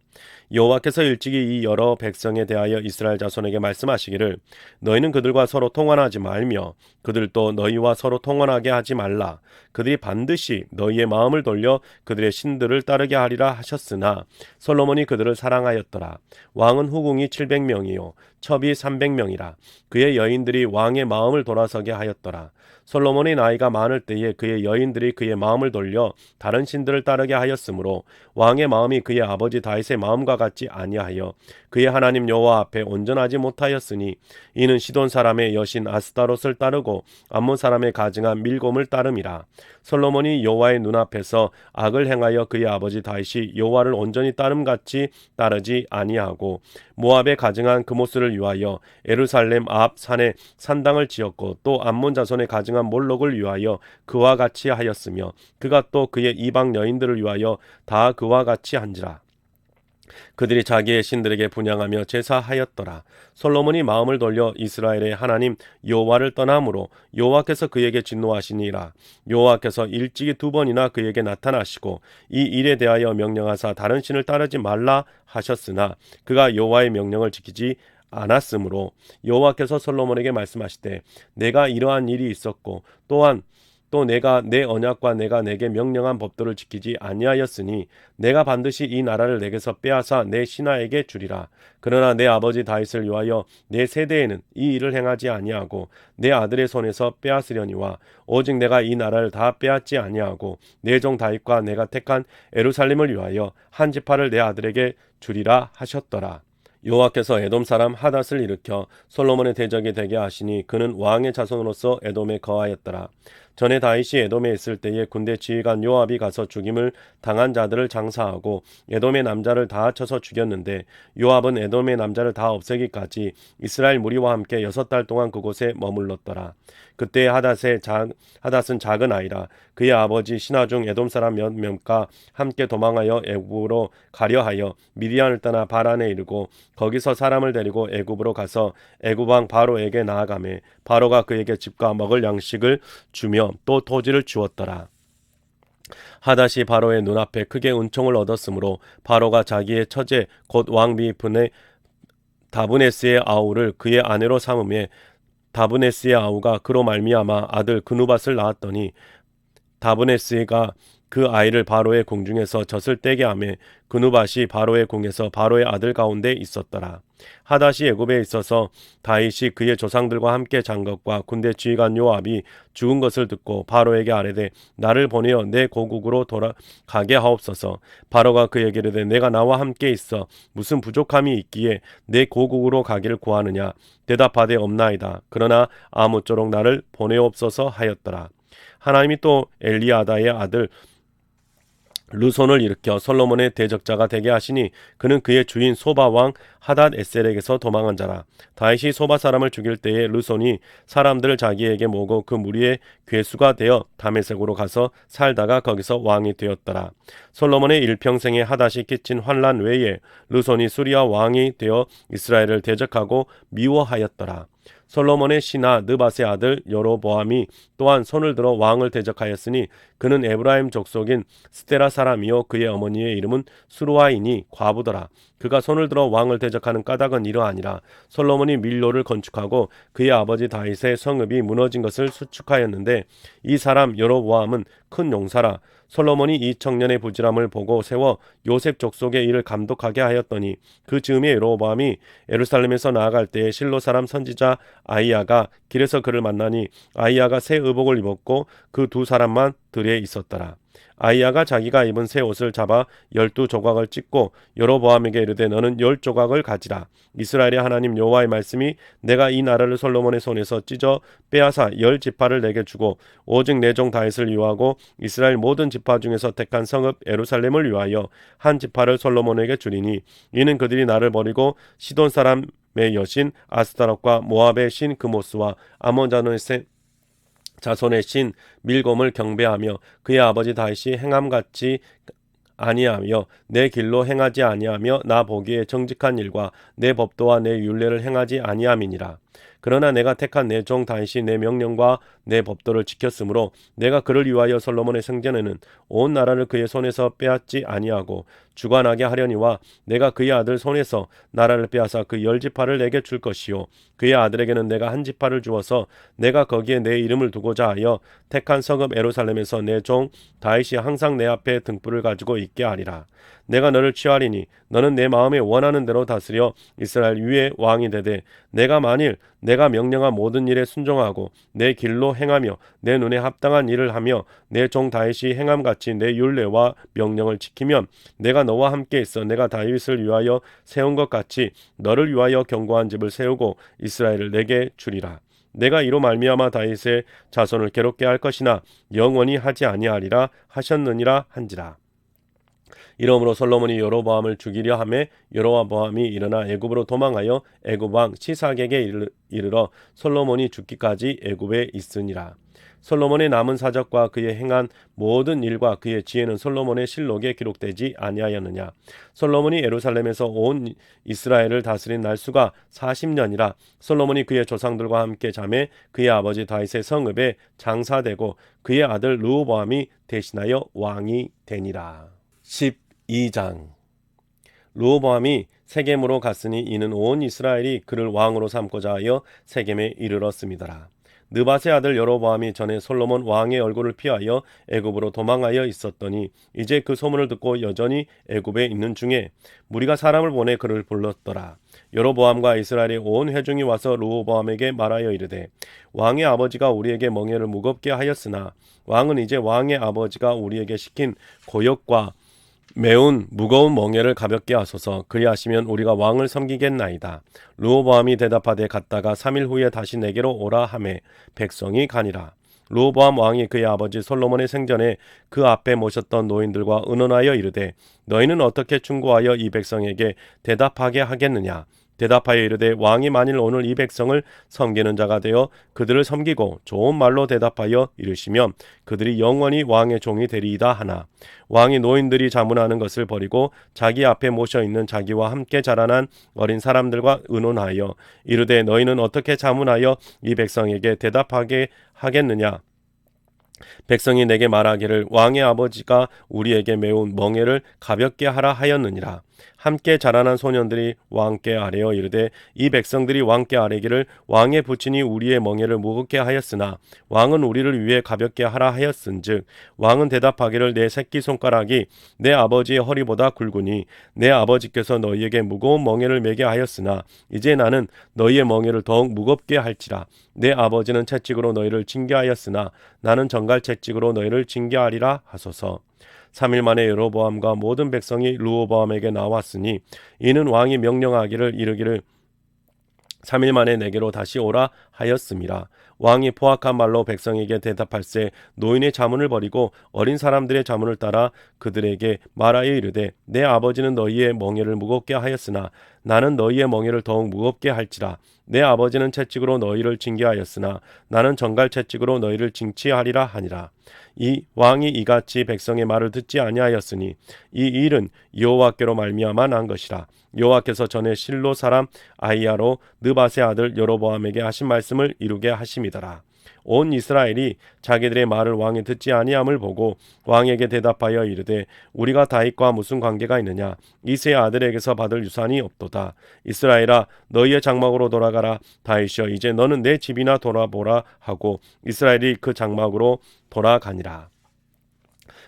여호와께서 일찍이 이 여러 백성에 대하여 이스라엘 자손에게 말씀하시기를 너희는 그들과 서로 통혼하지 말며 그들도 너희와 서로 통혼하게 하지 말라. 그들이 반드시 너희의 마음을 돌려 그들의 신들을 따르게 하리라 하셨으나 솔로몬이 그들을 사랑하였더라. 왕은 후궁이 700명이요 첩이 300명이라. 그의 여인들이 왕의 마음을 돌아서게 하였더라. 솔로몬의 나이가 많을 때에 그의 여인들이 그의 마음을 돌려 다른 신들을 따르게 하였으므로 왕의 마음이 그의 아버지 다윗의 마음과 같지 아니하여 그의 하나님 여호와 앞에 온전하지 못하였으니 이는 시돈 사람의 여신 아스타롯을 따르고 암몬 사람의 가증한 밀곰을 따름이라. 솔로몬이 여호와의 눈앞에서 악을 행하여 그의 아버지 다윗이 여호와를 온전히 따름같이 따르지 아니하고 모압에 가증한 그모스를 위하여 예루살렘 앞 산에 산당을 지었고 또 암몬 자손의 가증한 몰록을 위하여 그와 같이 하였으며 그가 또 그의 이방 여인들을 위하여 다 그와 같이 한지라. 그들이 자기의 신들에게 분향하며 제사하였더라. 솔로몬이 마음을 돌려 이스라엘의 하나님 여호와를 떠남으로 여호와께서 그에게 진노하시니라. 여호와께서 일찍이 2번이나 그에게 나타나시고 이 일에 대하여 명령하사 다른 신을 따르지 말라 하셨으나 그가 여호와의 명령을 지키지 않았으므로 여호와께서 솔로몬에게 말씀하시되 내가 이러한 일이 있었고 또한 또 내가 내 언약과 내가 내게 명령한 법도를 지키지 아니하였으니 내가 반드시 이 나라를 내게서 빼앗아 내 신하에게 주리라. 그러나 내 아버지 다윗을 위하여 내 세대에는 이 일을 행하지 아니하고 내 아들의 손에서 빼앗으려니와 오직 내가 이 나라를 다 빼앗지 아니하고 내 종 다윗과 내가 택한 예루살렘을 위하여 한 지파를 내 아들에게 주리라 하셨더라. 여호와께서 에돔 사람 하닷을 일으켜 솔로몬의 대적이 되게 하시니 그는 왕의 자손으로서 에돔에 거하였더라. 전에 다윗이 에돔에 있을 때에 군대 지휘관 요압이 가서 죽임을 당한 자들을 장사하고 에돔의 남자를 다 쳐서 죽였는데 요압은 에돔의 남자를 다 없애기까지 이스라엘 무리와 함께 6달 동안 그곳에 머물렀더라. 그때 하닷은 작은 아이라. 그의 아버지 신하 중 에돔 사람 몇 명과 함께 도망하여 애굽으로 가려 하여 미디안을 떠나 바란에 이르고 거기서 사람을 데리고 애굽으로 가서 애굽 왕 바로에게 나아가매 바로가 그에게 집과 먹을 양식을 주며 또 토지를 주었더라. 하닷이 바로의 눈앞에 크게 은총을 얻었으므로 바로가 자기의 처제 곧 왕비분의 다브네스의 아우를 그의 아내로 삼음에 다브네스의 아우가 그로 말미암아 아들 그누밧을 낳았더니 다브네스가 그 아이를 바로의 궁중에서 젖을 떼게 하매 그 누밭이 바로의 궁에서 바로의 아들 가운데 있었더라. 하닷이 애굽에 있어서 다윗이 그의 조상들과 함께 잔 것과 군대 지휘관 요압이 죽은 것을 듣고 바로에게 아뢰되 나를 보내어 내 고국으로 돌아가게 하옵소서. 바로가 그에게 이르되 내가 나와 함께 있어 무슨 부족함이 있기에 내 고국으로 가기를 구하느냐. 대답하되 없나이다. 그러나 아무쪼록 나를 보내옵소서 하였더라. 하나님이 또 엘리아다의 아들 르손을 일으켜 솔로몬의 대적자가 되게 하시니 그는 그의 주인 소바 왕 하닷 에셀에게서 도망한 자라. 다윗이 소바 사람을 죽일 때에 르손이 사람들을 자기에게 모으고 그 무리의 괴수가 되어 다메섹으로 가서 살다가 거기서 왕이 되었더라. 솔로몬의 일평생에 하닷이 끼친 환란 외에 르손이 수리아 왕이 되어 이스라엘을 대적하고 미워하였더라. 솔로몬의 신하 느밧의 아들 여로보암이 또한 손을 들어 왕을 대적하였으니 그는 에브라임 족속인 스테라 사람이요 그의 어머니의 이름은 수루아이니 과부더라. 그가 손을 들어 왕을 대적하는 까닭은 이러하니라. 솔로몬이 밀로를 건축하고 그의 아버지 다윗의 성읍이 무너진 것을 수축하였는데 이 사람 여로보암은 큰 용사라. 솔로몬이 이 청년의 부지런함을 보고 세워 요셉 족속의 일을 감독하게 하였더니 그 즈음에 여로보암이 예루살렘에서 나아갈 때에 실로 사람 선지자 아히야가 길에서 그를 만나니 아히야가 새 의복을 입었고 그 두 사람만 들에 있었더라. 아히야가 자기가 입은 새 옷을 잡아 12조각을 찢고 여로보암에게 이르되 너는 10조각을 가지라. 이스라엘의 하나님 여호와의 말씀이 내가 이 나라를 솔로몬의 손에서 찢어 빼앗아 10지파를 내게 주고 오직 내 종 다윗을 위하고 이스라엘 모든 지파 중에서 택한 성읍 예루살렘을 위하여 한 지파를 솔로몬에게 주리니 이는 그들이 나를 버리고 시돈 사람의 여신 아스타롯과 모압의 신 그모스와 아몬 자손의 신 밀곰을 경배하며 그의 아버지 다윗이 행함같이 아니하며 내 길로 행하지 아니하며 나 보기에 정직한 일과 내 법도와 내 율례를 행하지 아니함이니라. 그러나 내가 택한 내 종 다윗이 내 명령과 내 법도를 지켰으므로 내가 그를 위하여 솔로몬의 생전에는 온 나라를 그의 손에서 빼앗지 아니하고 주관하게 하려니와 내가 그의 아들 손에서 나라를 빼앗아 그 10지파를 내게 줄 것이요 그의 아들에게는 내가 한 지파를 주어서 내가 거기에 내 이름을 두고자 하여 택한 성읍 예루살렘에서 내 종 다윗이 항상 내 앞에 등불을 가지고 있게 하리라. 내가 너를 취하리니 너는 내 마음에 원하는 대로 다스려 이스라엘 위에 왕이 되되 내가 만일 내가 명령한 모든 일에 순종하고 내 길로 행하며 내 눈에 합당한 일을 하며 내 종 다윗이 행함같이 내 율례와 명령을 지키면 내가 너와 함께 있어 내가 다윗을 위하여 세운 것 같이 너를 위하여 견고한 집을 세우고 이스라엘을 내게 주리라. 내가 이로 말미암아 다윗의 자손을 괴롭게 할 것이나 영원히 하지 아니하리라 하셨느니라 한지라. 이러므로 솔로몬이 여로보암을 죽이려 하매 여로보암이 일어나 애굽으로 도망하여 애굽 왕 시삭에게 이르러 솔로몬이 죽기까지 애굽에 있으니라. 솔로몬의 남은 사적과 그의 행한 모든 일과 그의 지혜는 솔로몬의 실록에 기록되지 아니하였느냐. 솔로몬이 예루살렘에서 온 이스라엘을 다스린 날수가 40년이라. 솔로몬이 그의 조상들과 함께 잠에 그의 아버지 다윗의 성읍에 장사되고 그의 아들 르호보암이 대신하여 왕이 되니라. 12장. 르호보암이 세겜으로 갔으니 이는 온 이스라엘이 그를 왕으로 삼고자 하여 세겜에 이르렀음이더라. 느밧의 아들 여로보암이 전에 솔로몬 왕의 얼굴을 피하여 애굽으로 도망하여 있었더니 이제 그 소문을 듣고 여전히 애굽에 있는 중에 무리가 사람을 보내 그를 불렀더라. 여로보암과 이스라엘의 온 회중이 와서 르호보암에게 말하여 이르되 왕의 아버지가 우리에게 멍에를 무겁게 하였으나 왕은 이제 왕의 아버지가 우리에게 시킨 고역과 매운 무거운 멍에를 가볍게 하소서. 그리하시면 우리가 왕을 섬기겠나이다. 르호보암이 대답하되 갔다가 3일 후에 다시 내게로 오라 하매 백성이 가니라. 르호보암 왕이 그의 아버지 솔로몬의 생전에 그 앞에 모셨던 노인들과 의논하여 이르되 너희는 어떻게 충고하여 이 백성에게 대답하게 하겠느냐. 대답하여 이르되 왕이 만일 오늘 이 백성을 섬기는 자가 되어 그들을 섬기고 좋은 말로 대답하여 이르시면 그들이 영원히 왕의 종이 되리이다 하나 왕이 노인들이 자문하는 것을 버리고 자기 앞에 모셔 있는 자기와 함께 자라난 어린 사람들과 의논하여 이르되 너희는 어떻게 자문하여 이 백성에게 대답하게 하겠느냐. 백성이 내게 말하기를 왕의 아버지가 우리에게 매운 멍에를 가볍게 하라 하였느니라. 함께 자라난 소년들이 왕께 아뢰어 이르되 이 백성들이 왕께 아뢰기를 왕의 부친이 우리의 멍에를 무겁게 하였으나 왕은 우리를 위해 가볍게 하라 하였은즉 왕은 대답하기를 내 새끼손가락이 내 아버지의 허리보다 굵으니 내 아버지께서 너희에게 무거운 멍에를 매게 하였으나 이제 나는 너희의 멍에를 더욱 무겁게 할지라. 내 아버지는 채찍으로 너희를 징계하였으나 나는 정갈 채찍으로 너희를 징계하리라 하소서. 3일 만에 여로보암과 모든 백성이 르호보암에게 나왔으니 이는 왕이 명령하기를 이르기를 3일 만에 내게로 다시 오라 하였음이라. 왕이 포악한 말로 백성에게 대답할세 노인의 자문을 버리고 어린 사람들의 자문을 따라 그들에게 말하여 이르되 내 아버지는 너희의 멍에를 무겁게 하였으나 나는 너희의 멍에를 더욱 무겁게 할지라. 내 아버지는 채찍으로 너희를 징계하였으나 나는 정갈 채찍으로 너희를 징치하리라 하니라. 이 왕이 이같이 백성의 말을 듣지 아니하였으니 이 일은 여호와께로 말미암아 난 것이라. 여호와께서 전에 실로 사람 아히야로 느밧의 아들 여로보암에게 하신 말씀을 이루게 하심이더라. 온 이스라엘이 자기들의 말을 왕이 듣지 아니함을 보고 왕에게 대답하여 이르되 우리가 다윗과 무슨 관계가 있느냐. 이새의 아들에게서 받을 유산이 없도다. 이스라엘아 너희의 장막으로 돌아가라. 다윗이여 이제 너는 내 집이나 돌아보라 하고 이스라엘이 그 장막으로 돌아가니라.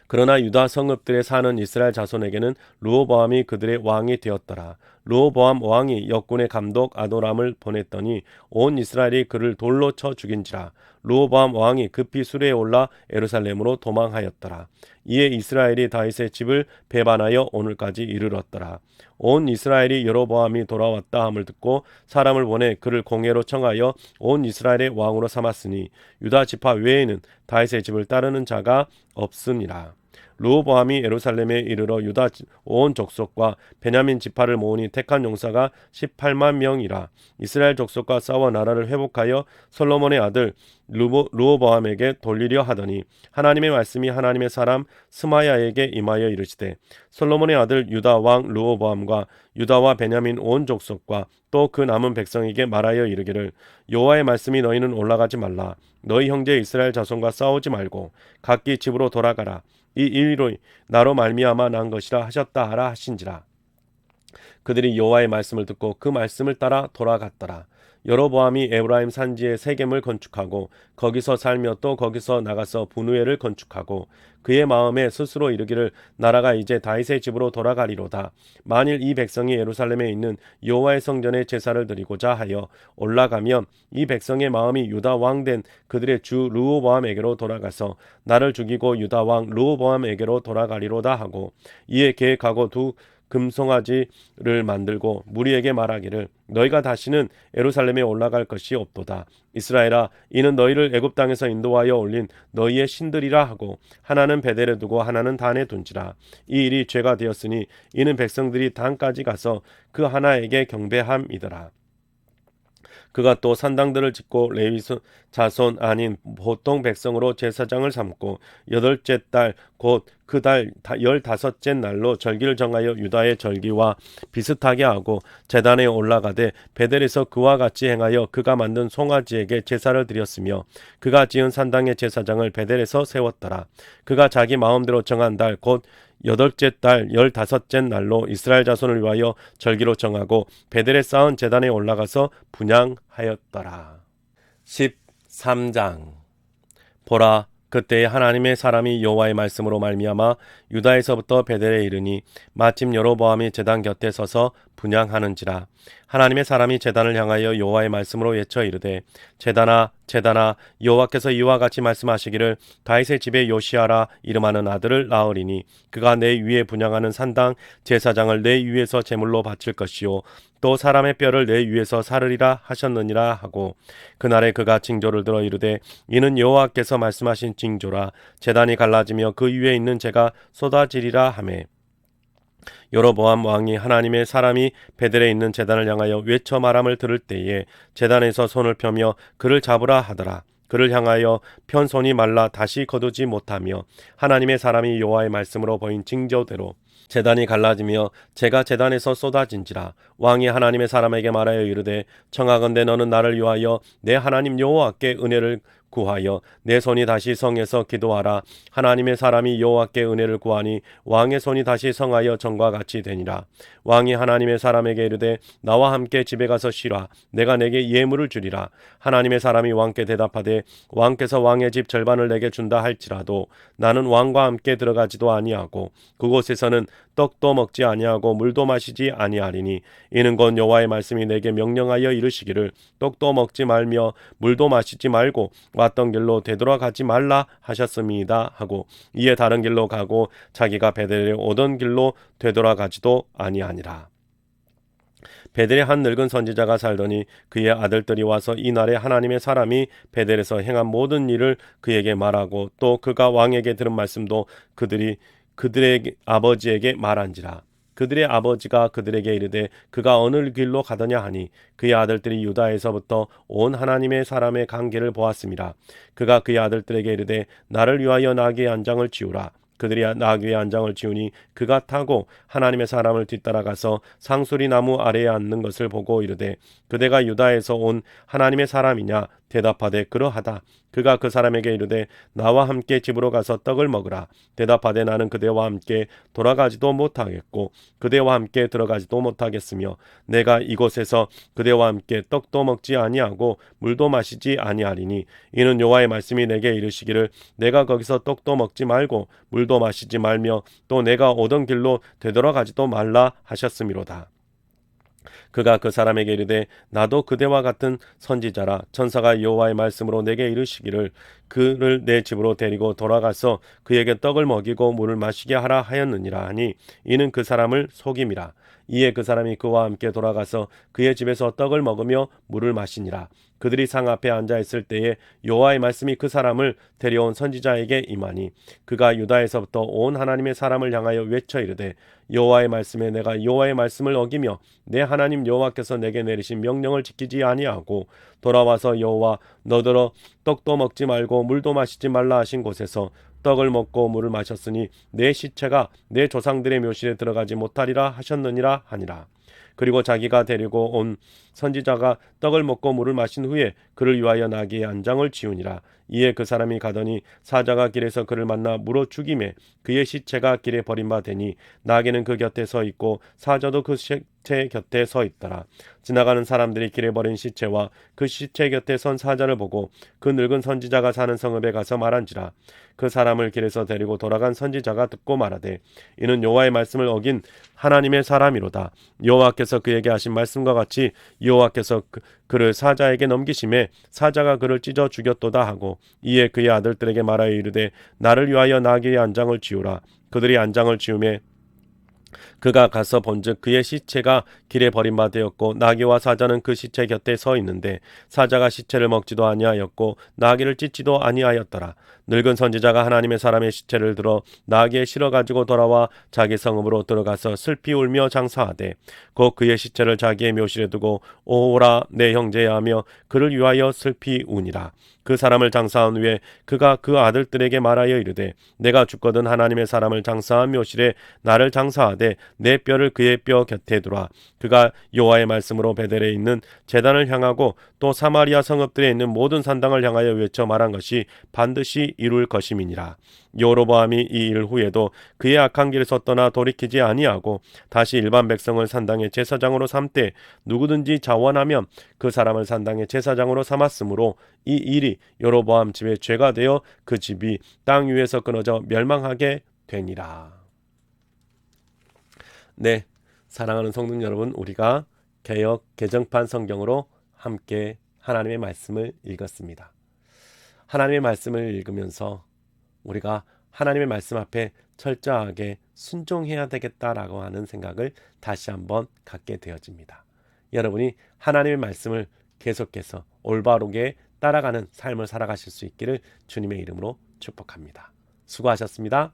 그러나 유다 성읍들에 사는 이스라엘 자손에게는 르호보암이 그들의 왕이 되었더라. 르호보암 왕이 역군의 감독 아도람을 보냈더니 온 이스라엘이 그를 돌로 쳐 죽인지라. 르호보암 왕이 급히 수레에 올라 예루살렘으로 도망하였더라. 이에 이스라엘이 다윗의 집을 배반하여 오늘까지 이르렀더라. 온 이스라엘이 여로보암이 돌아왔다 함을 듣고 사람을 보내 그를 공회로 청하여 온 이스라엘의 왕으로 삼았으니 유다 지파 외에는 다윗의 집을 따르는 자가 없음이라. 르호보암이 예루살렘에 이르러 유다 온 족속과 베냐민 지파를 모으니 택한 용사가 18만 명이라. 이스라엘 족속과 싸워 나라를 회복하여 솔로몬의 아들 르호보암에게 돌리려 하더니 하나님의 말씀이 하나님의 사람 스마야에게 임하여 이르시되 솔로몬의 아들 유다 왕 르호보암과 유다와 베냐민 온 족속과 또 그 남은 백성에게 말하여 이르기를 여호와의 말씀이 너희는 올라가지 말라. 너희 형제 이스라엘 자손과 싸우지 말고 각기 집으로 돌아가라. 이 일로 나로 말미암아 난 것이라 하셨다 하라 하신지라. 그들이 여호와의 말씀을 듣고 그 말씀을 따라 돌아갔더라. 여로보암이 에브라임 산지에 세겜을 건축하고 거기서 살며 또 거기서 나가서 분우엘을 건축하고 그의 마음에 스스로 이르기를 나라가 이제 다윗의 집으로 돌아가리로다. 만일 이 백성이 예루살렘에 있는 여호와의 성전에 제사를 드리고자 하여 올라가면 이 백성의 마음이 유다 왕 된 그들의 주 르호보암에게로 돌아가서 나를 죽이고 유다 왕 르호보암에게로 돌아가리로다 하고 이에 계획하고 두 금송아지를 만들고 무리에게 말하기를 너희가 다시는 예루살렘에 올라갈 것이 없도다. 이스라엘아 이는 너희를 애굽 땅에서 인도하여 올린 너희의 신들이라 하고 하나는 베델에 두고 하나는 단에 둔지라. 이 일이 죄가 되었으니 이는 백성들이 단까지 가서 그 하나에게 경배함이더라. 그가 또 산당들을 짓고 레위 자손 아닌 보통 백성으로 제사장을 삼고 여덟째 달 곧 그 달 15째 날로 절기를 정하여 유다의 절기와 비슷하게 하고 제단에 올라가되 베델에서 그와 같이 행하여 그가 만든 송아지에게 제사를 드렸으며 그가 지은 산당의 제사장을 베델에서 세웠더라. 그가 자기 마음대로 정한 달 곧 여덟째 달 15째 날로 이스라엘 자손을 위하여 절기로 정하고 베델에 쌓은 제단에 올라가서 분향하였더라. 13장 보라 그때에 하나님의 사람이 여호와의 말씀으로 말미암아 유다에서부터 베델에 이르니 마침 여로보암이 제단 곁에 서서 분향하는지라. 하나님의 사람이 제단을 향하여 여호와의 말씀으로 외쳐 이르되 제단아 제단아 여호와께서 이와 같이 말씀하시기를 다윗의 집에 요시아라 이름하는 아들을 낳으리니 그가 내 위에 분향하는 산당 제사장을 내 위에서 제물로 바칠 것이요 또 사람의 뼈를 내 위에서 사르리라 하셨느니라 하고 그날에 그가 징조를 들어 이르되 이는 여호와께서 말씀하신 징조라. 제단이 갈라지며 그 위에 있는 재가 쏟아지리라 하매 여로보암 왕이 하나님의 사람이 베델에 있는 제단을 향하여 외쳐 말함을 들을 때에 제단에서 손을 펴며 그를 잡으라 하더라. 그를 향하여 편 손이 말라 다시 거두지 못하며 하나님의 사람이 여호와의 말씀으로 보인 징조대로 제단이 갈라지며 재가 제단에서 쏟아진지라. 왕이 하나님의 사람에게 말하여 이르되 청하건대 너는 나를 위하여 내 하나님 여호와께 은혜를 구하여 내 손이 다시 성에서 기도하라. 하나님의 사람이 여호와께 은혜를 구하니 왕의 손이 다시 성하여 전과 같이 되니라. 왕이 하나님의 사람에게 이르되 나와 함께 집에 가서 쉬라. 내가 내게 예물을 주리라. 하나님의 사람이 왕께 대답하되 왕께서 왕의 집 절반을 내게 준다 할지라도 나는 왕과 함께 들어가지도 아니하고 그곳에서는 떡도 먹지 아니하고 물도 마시지 아니하리니 이는 곧 여호와의 말씀이 내게 명령하여 이르시기를 떡도 먹지 말며 물도 마시지 말고 왔던 길로 되돌아가지 말라 하셨습니다 하고 이에 다른 길로 가고 자기가 베델에 오던 길로 되돌아가지도 아니하니라. 베델에 한 늙은 선지자가 살더니 그의 아들들이 와서 이날에 하나님의 사람이 베델에서 행한 모든 일을 그에게 말하고 또 그가 왕에게 들은 말씀도 그들의 아버지에게 말한지라. 그들의 아버지가 그들에게 이르되 그가 어느 길로 가더냐 하니 그의 아들들이 유다에서부터 온 하나님의 사람의 관계를 보았습니다. 그가 그의 아들들에게 이르되 나를 위하여 나귀의 안장을 지우라. 그들이 나귀의 안장을 지우니 그가 타고 하나님의 사람을 뒤따라가서 상수리 나무 아래에 앉는 것을 보고 이르되 그대가 유다에서 온 하나님의 사람이냐? 대답하되 그러하다. 그가 그 사람에게 이르되 나와 함께 집으로 가서 떡을 먹으라. 대답하되 나는 그대와 함께 돌아가지도 못하겠고 그대와 함께 들어가지도 못하겠으며 내가 이곳에서 그대와 함께 떡도 먹지 아니하고 물도 마시지 아니하리니 이는 여호와의 말씀이 내게 이르시기를 내가 거기서 떡도 먹지 말고 물도 마시지 말며 또 내가 오던 길로 되돌아가지도 말라 하셨음이로다. 그가 그 사람에게 이르되 나도 그대와 같은 선지자라. 천사가 여호와의 말씀으로 내게 이르시기를 그를 내 집으로 데리고 돌아가서 그에게 떡을 먹이고 물을 마시게 하라 하였느니라 하니 이는 그 사람을 속임이라. 이에 그 사람이 그와 함께 돌아가서 그의 집에서 떡을 먹으며 물을 마시니라. 그들이 상 앞에 앉아 있을 때에 여호와의 말씀이 그 사람을 데려온 선지자에게 임하니 그가 유다에서부터 온 하나님의 사람을 향하여 외쳐 이르되 여호와의 말씀에 내가 여호와의 말씀을 어기며 내 하나님 여호와께서 내게 내리신 명령을 지키지 아니하고 돌아와서 여호와 너더러 떡도 먹지 말고 물도 마시지 말라 하신 곳에서 떡을 먹고 물을 마셨으니 내 시체가 내 조상들의 묘실에 들어가지 못하리라 하셨느니라 하니라. 그리고 자기가 데리고 온 선지자가 떡을 먹고 물을 마신 후에 그를 위하여 나귀의 안장을 지우니라. 이에 그 사람이 가더니 사자가 길에서 그를 만나 물어 죽이매 그의 시체가 길에 버림받으니 나귀는 그 곁에 서 있고 사자도 그 시체 곁에 서 있더라. 지나가는 사람들이 길에 버린 시체와 그 시체 곁에 선 사자를 보고 그 늙은 선지자가 사는 성읍에 가서 말한지라. 그 사람을 길에서 데리고 돌아간 선지자가 듣고 말하되 이는 여호와의 말씀을 어긴 하나님의 사람이로다. 여호와께서 그에게 하신 말씀과 같이 여호와께서 그를 사자에게 넘기심에 사자가 그를 찢어 죽였도다 하고 이에 그의 아들들에게 말하여 이르되 나를 위하여 나귀의 안장을 지우라. 그들이 안장을 지우매 그가 가서 본즉 그의 시체가 길에 버림받았고 나귀와 사자는 그 시체 곁에 서 있는데 사자가 시체를 먹지도 아니하였고 나귀를 찢지도 아니하였더라. 늙은 선지자가 하나님의 사람의 시체를 들어 나귀에 실어 가지고 돌아와 자기 성읍으로 들어가서 슬피 울며 장사하되 곧 그의 시체를 자기의 묘실에 두고 오라 내 형제야 하며 그를 위하여 슬피 우니라. 그 사람을 장사한 후에 그가 그 아들들에게 말하여 이르되 내가 죽거든 하나님의 사람을 장사한 묘실에 나를 장사하되 내 뼈를 그의 뼈 곁에 두라. 그가 여호와의 말씀으로 베델에 있는 제단을 향하고 또 사마리아 성읍들에 있는 모든 산당을 향하여 외쳐 말한 것이 반드시 이룰 것임이니라. 여로보암이 이 일 후에도 그의 악한 길에서 떠나 돌이키지 아니하고 다시 일반 백성을 산당의 제사장으로 삼되 누구든지 자원하면 그 사람을 산당의 제사장으로 삼았으므로 이 일이 여로보암 집의 죄가 되어 그 집이 땅 위에서 끊어져 멸망하게 되니라. 네, 사랑하는 성도 여러분, 우리가 개역 개정판 성경으로 함께 하나님의 말씀을 읽었습니다. 하나님의 말씀을 읽으면서 우리가 하나님의 말씀 앞에 철저하게 순종해야 되겠다라고 하는 생각을 다시 한번 갖게 되어집니다. 여러분이 하나님의 말씀을 계속해서 올바르게 따라가는 삶을 살아가실 수 있기를 주님의 이름으로 축복합니다. 수고하셨습니다.